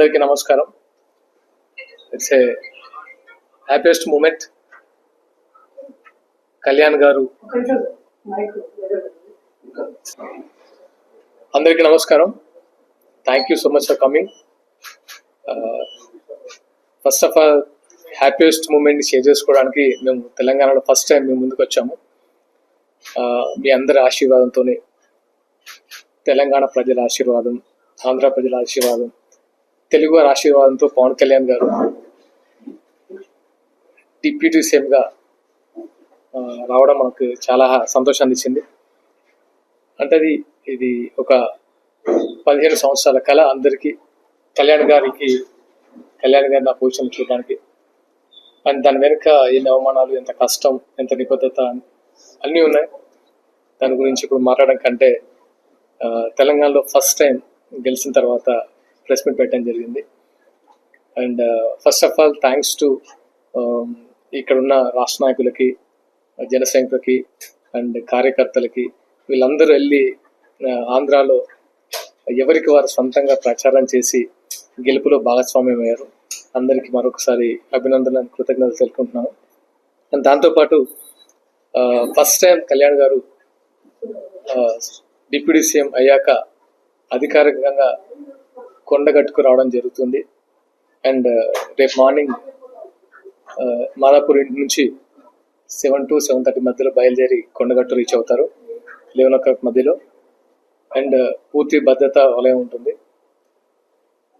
అందరికీ నమస్కారం. It's a happiest moment. Kalyan గారు అందరికీ నమస్కారం. Thank you so much for coming. First of all happiest మూమెంట్ని షేర్ చేసుకోవడానికి మేము తెలంగాణలో ఫస్ట్ టైం మేము ముందుకు వచ్చాము. మీ అందరి ఆశీర్వాదంతో, తెలంగాణ ప్రజల ఆశీర్వాదం, ఆంధ్ర ప్రజల ఆశీర్వాదం, తెలుగు వారి ఆశీర్వాదంతో పవన్ కళ్యాణ్ గారు డిప్యూటీ సీఎంగా రావడం మనకు చాలా సంతోషాన్ని ఇచ్చింది. అంటే ఇది ఒక 15 సంవత్సరాల కళ అందరికీ. కళ్యాణ్ గారి నా పొజిషన్ చూడడానికి, అండ్ దాని వెనుక ఎన్ని అవమానాలు, ఎంత కష్టం, ఎంత నిబద్ధత అన్నీ ఉన్నాయి. దాని గురించి ఇప్పుడు మాట్లాడడం కంటే తెలంగాణలో ఫస్ట్ టైం గెలిచిన తర్వాత ప్రెస్ మీట్ పెట్టడం జరిగింది. And first of all thanks to ఇక్కడున్న రాష్ట్ర నాయకులకి, జన సైనికులకి అండ్ కార్యకర్తలకి. వీళ్ళందరూ వెళ్ళి ఆంధ్రాలో ఎవరికి వారు సొంతంగా ప్రచారం చేసి గెలుపులో భాగస్వామ్యం అయ్యారు. అందరికీ మరొకసారి అభినందనలు, కృతజ్ఞతలు తెలుపుకుంటున్నాను. అండ్ దాంతోపాటు ఫస్ట్ టైం కళ్యాణ్ గారు డిప్యూటీ సీఎం అయ్యాక అధికారికంగా కొండగట్టుకు రావడం జరుగుతుంది. అండ్ రేపు మార్నింగ్ మాదాపూర్ ఇంటి నుంచి 7 to 7:30 మధ్యలో బయలుదేరి కొండగట్టు రీచ్ అవుతారు, 11 o'clock మధ్యలో. అండ్ పూర్తి భద్రత వలయం ఉంటుంది.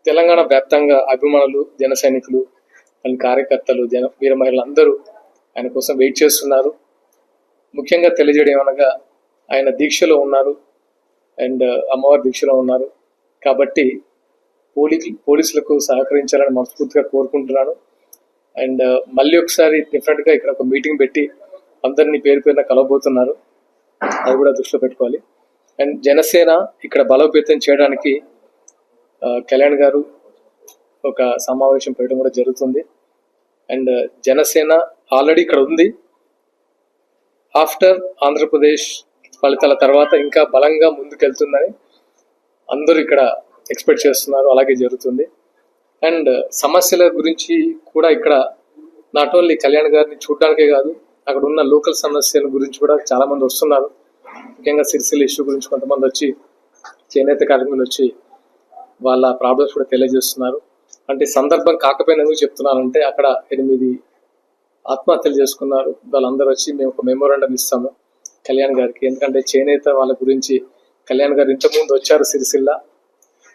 తెలంగాణ వ్యాప్తంగా అభిమానులు, జన సైనికులు అండ్ కార్యకర్తలు, వీర మహిళలు అందరూ ఆయన కోసం వెయిట్ చేస్తున్నారు. ముఖ్యంగా తెలియజేయడం ఏమనగా ఆయన దీక్షలో ఉన్నారు అండ్ అమ్మవారి దీక్షలో ఉన్నారు కాబట్టి పోలీసులకు సహకరించాలని మనస్ఫూర్తిగా కోరుకుంటున్నాను. అండ్ మళ్ళీ ఒకసారి డిఫరెంట్గా ఇక్కడ ఒక మీటింగ్ పెట్టి అందరినీ పేరు పేరున కలవబోతున్నారు, అది కూడా దృష్టిలో పెట్టుకోవాలి. అండ్ జనసేన ఇక్కడ బలోపేతం చేయడానికి కళ్యాణ్ గారు ఒక సమావేశం పెట్టడం కూడా జరుగుతుంది. అండ్ జనసేన ఆల్రెడీ ఇక్కడ ఉంది. ఆఫ్టర్ ఆంధ్రప్రదేశ్ ఫలితాల తర్వాత ఇంకా బలంగా ముందుకెళ్తుందని అందరూ ఇక్కడ ఎక్స్పెక్ట్ చేస్తున్నారు, అలాగే జరుగుతుంది. అండ్ సమస్యల గురించి కూడా ఇక్కడ నాట్ ఓన్లీ కళ్యాణ్ గారిని చూడడానికే కాదు, అక్కడ ఉన్న లోకల్ సమస్యల గురించి కూడా చాలా మంది వస్తున్నారు. ముఖ్యంగా సిరిసిల్ల ఇష్యూ గురించి కొంతమంది వచ్చి, చేనేత కార్మికులు వచ్చి వాళ్ళ ప్రాబ్లమ్స్ కూడా తెలియజేస్తున్నారు. అంటే సందర్భం కాకపోయినా ఎందుకు చెప్తున్నానంటే, అక్కడ 8 ఆత్మహత్యలు చేసుకున్నారు. వాళ్ళందరూ వచ్చి మేము ఒక మెమోరాండం ఇస్తాము కళ్యాణ్ గారికి. ఎందుకంటే చేనేత వాళ్ళ గురించి కళ్యాణ్ గారు ఇంతకుముందు వచ్చారు సిరిసిల్ల.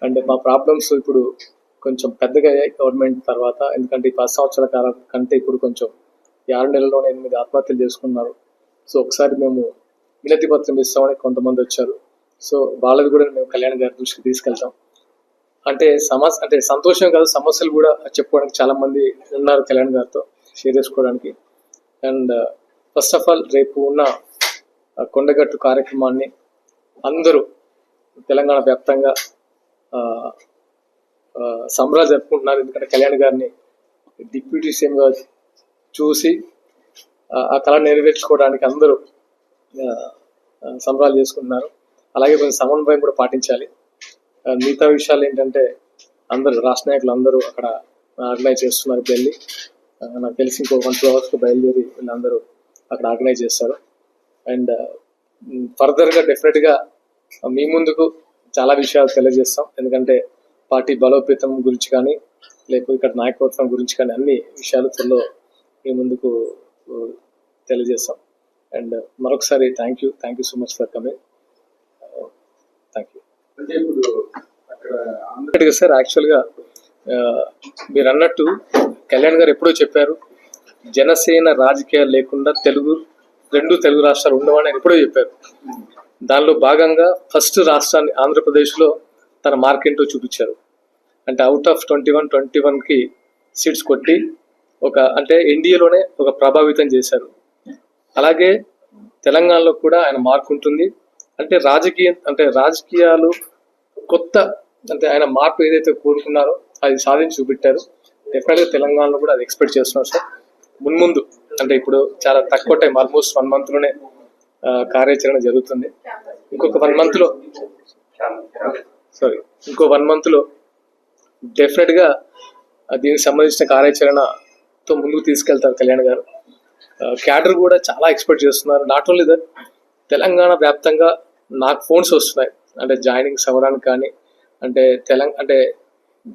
అండ్ మా ప్రాబ్లమ్స్ ఇప్పుడు కొంచెం పెద్దగా అయ్యాయి గవర్నమెంట్ తర్వాత. ఎందుకంటే ఈ 10 సంవత్సరాల కాలం కంటే ఇప్పుడు కొంచెం 6 నెలల్లోనే 8 ఆత్మహత్యలు చేసుకున్నారు. సో ఒకసారి మేము వినతి పత్రం ఇస్తామని కొంతమంది వచ్చారు. సో వాళ్ళది కూడా మేము కళ్యాణ్ గారి దృష్టికి తీసుకెళ్తాం. అంటే సంతోషం కాదు, సమస్యలు కూడా చెప్పుకోవడానికి చాలా మంది ఉన్నారు కళ్యాణ్ గారితో షేర్ చేసుకోవడానికి. అండ్ ఫస్ట్ ఆఫ్ ఆల్ రేపు ఉన్న కొండగట్టు కార్యక్రమాన్ని అందరూ తెలంగాణ వ్యాప్తంగా సంబరాలు జరుపుకుంటున్నారు. ఎందుకంటే కళ్యాణ్ గారిని డిప్యూటీ సీఎంగా చూసి ఆ కళ నెరవేర్చుకోవడానికి అందరూ సంబరాలు చేసుకుంటున్నారు. అలాగే కొంచెం సమన్వయం కూడా పాటించాలి. మిగతా విషయాలు ఏంటంటే అందరూ రాష్ట్ర నాయకులు అందరూ అక్కడ ఆర్గనైజ్ చేస్తున్నారు. వెళ్ళి నాకు తెలిసి ఇంకో 1-2 hours బయలుదేరి వీళ్ళందరూ అక్కడ ఆర్గనైజ్ చేస్తారు. అండ్ ఫర్దర్గా డెఫినెట్గా మీ ముందుకు చాలా విషయాలు తెలియజేస్తాం. ఎందుకంటే పార్టీ బలోపేతం గురించి కానీ, లేకపోతే ఇక్కడ నాయకత్వం గురించి కానీ అన్ని విషయాలు త్వరలో మీ ముందుకు తెలియజేస్తాం. అండ్ మరొకసారి thank you so much for coming. Thank you. Sir, యాక్చువల్గా మీరు అన్నట్టు కళ్యాణ్ గారు ఎప్పుడో చెప్పారు, జనసేన రాజకీయాలు లేకుండా రెండు తెలుగు రాష్ట్రాలు ఉండవని ఎప్పుడో చెప్పారు. దానిలో భాగంగా ఫస్ట్ రాష్ట్రాన్ని ఆంధ్రప్రదేశ్లో తన మార్కెంటో చూపించారు. అంటే అవుట్ ఆఫ్ 21కి సీట్స్ కొట్టి అంటే ఎన్డీఏలోనే ఒక ప్రభావితం చేశారు. అలాగే తెలంగాణలో కూడా ఆయన మార్క్ ఉంటుంది. అంటే రాజకీయాలు కొత్త, అంటే ఆయన మార్పు ఏదైతే కోరుకున్నారో అది సాధించి చూపెట్టారు. డెఫినెట్గా తెలంగాణలో కూడా అది ఎక్స్పెక్ట్ చేస్తున్నారు సార్. మున్ముందు అంటే ఇప్పుడు చాలా తక్కువ టైం, ఆల్మోస్ట్ 1 monthలోనే కార్యాచరణ జరుగుతుంది. ఇంకొక 1 monthలో డెఫినెట్గా దీనికి సంబంధించిన కార్యాచరణతో ముందుకు తీసుకెళ్తారు కళ్యాణ్ గారు. క్యాడర్ కూడా చాలా ఎక్స్పెక్ట్ చేస్తున్నారు. నాట్ ఓన్లీ దట్, తెలంగాణ వ్యాప్తంగా నాకు ఫోన్స్ వస్తున్నాయి, అంటే జాయినింగ్స్ అవ్వడానికి కానీ, అంటే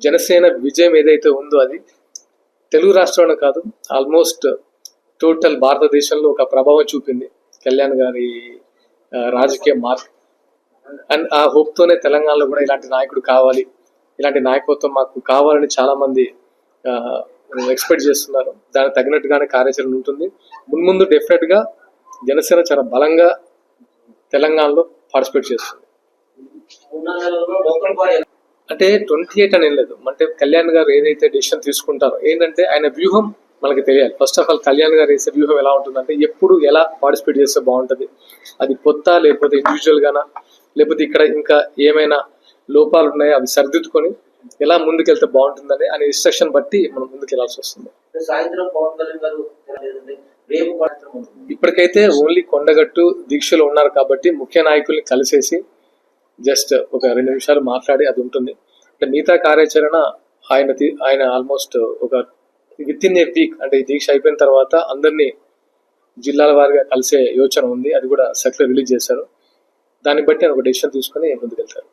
జనసేన విజయం ఏదైతే ఉందో అది తెలుగు రాష్ట్రంలో కాదు, ఆల్మోస్ట్ టోటల్ భారతదేశంలో ఒక ప్రభావం చూపింది కళ్యాణ్ గారి రాజకీయ మార్క్. అండ్ ఆ హోప్తోనే తెలంగాణలో కూడా ఇలాంటి నాయకుడు కావాలి, ఇలాంటి నాయకత్వం మాకు కావాలని చాలా మంది ఎక్స్పెక్ట్ చేస్తున్నారు. దానికి తగినట్టుగానే కార్యాచరణ ఉంటుంది. మున్ముందు డెఫినెట్గా జనసేన చాలా బలంగా తెలంగాణలో పార్టిసిపేట్ చేస్తుంది. అంటే 28 అని ఏం లేదు, అంటే కళ్యాణ్ గారు ఏదైతే డెసిషన్ తీసుకుంటారో ఏంటంటే ఆయన వ్యూహం మనకి తెలియాలి. ఫస్ట్ ఆఫ్ ఆల్ కళ్యాణ్ గారు వేసే వ్యూహం ఎలా ఉంటుందంటే ఎప్పుడు ఎలా పార్టిసిపేట్ చేస్తే బాగుంటుంది, అది కొత్త లేకపోతే ఇండివిజువల్ గానా, లేకపోతే ఇక్కడ ఇంకా ఏమైనా లోపాలు ఉన్నాయో అవి సరిదిద్దుకొని ఎలా ముందుకెళ్తే బాగుంటుందని అనే ఇన్స్ట్రక్షన్ బట్టి మనం ముందుకు వెళ్ళాల్సి వస్తుంది. ఇప్పటికైతే ఓన్లీ కొండగట్టు దీక్షలో ఉన్నారు కాబట్టి ముఖ్య నాయకుల్ని కలిసేసి జస్ట్ ఒక 2 నిమిషాలు మాట్లాడి అది ఉంటుంది. అంటే మిగతా కార్యాచరణ ఆయన ఆల్మోస్ట్ ఒక విత్ ఇన్ ఏ వీక్, అంటే ఈ దీక్ష అయిపోయిన తర్వాత అందరినీ జిల్లాల వారిగా కలిసే యోచన ఉంది. అది కూడా సర్క్యులర్ రిలీజ్ చేశారు. దాన్ని బట్టి ఆయన ఒక డెసిషన్ తీసుకొని ముందుకెళ్తారు.